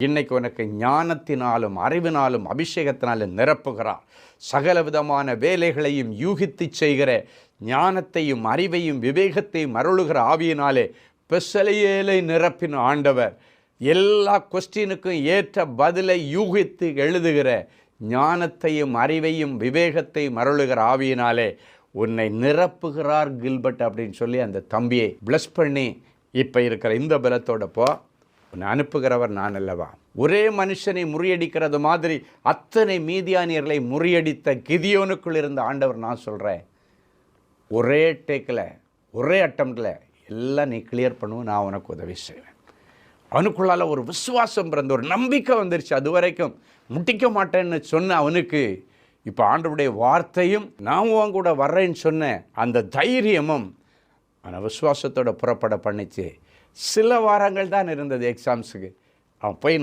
இன்னைக்கு உனக்கு ஞானத்தினாலும் அறிவினாலும் அபிஷேகத்தினாலும் நிரப்புகிறார். சகல விதமான வேலைகளையும் யூகித்து செய்கிற ஞானத்தையும் அறிவையும் விவேகத்தையும் அருளுகிற ஆவியினாலே பெசலேயேலை நிரப்பின ஆண்டவர் எல்லா கொஸ்டினுக்கும் ஏற்ற பதிலை யூகித்து எழுதுகிற ஞானத்தையும் அறிவையும் விவேகத்தையும் அருளுகிற ஆவியினாலே உன்னை நிரப்புகிறார் கில்பர்ட் அப்படின்னு சொல்லி அந்த தம்பியை பிளஸ் பண்ணி இப்போ இருக்கிற இந்த பலத்தோட போ, உன்னை அனுப்புகிறவர் நான் அல்லவா. ஒரே மனுஷனை முறியடிக்கிறது மாதிரி அத்தனை மீதியானியர்களை முறியடித்த கிதியோனுக்குள் இருந்த ஆண்டவர் நான் சொல்கிறேன், ஒரே டேக்கில் ஒரே அட்டம்ப்டில் எல்லாம் நீ கிளியர் பண்ணுவோம், நான் உனக்கு உதவி செய்வேன். அவனுக்குள்ளால் ஒரு விசுவாசம் பிறந்த ஒரு நம்பிக்கை வந்துருச்சு. அது வரைக்கும் முட்டிக்க மாட்டேன்னு சொன்ன அவனுக்கு இப்போ ஆண்டவருடைய வார்த்தையும் நான் உன் கூட வர்றேன்னு சொன்ன அந்த தைரியமும் அவனை விசுவாசத்தோட புறப்பட பண்ணிச்சு. சில வாரங்கள் தான் இருந்தது எக்ஸாம்ஸுக்கு. அவன் போய்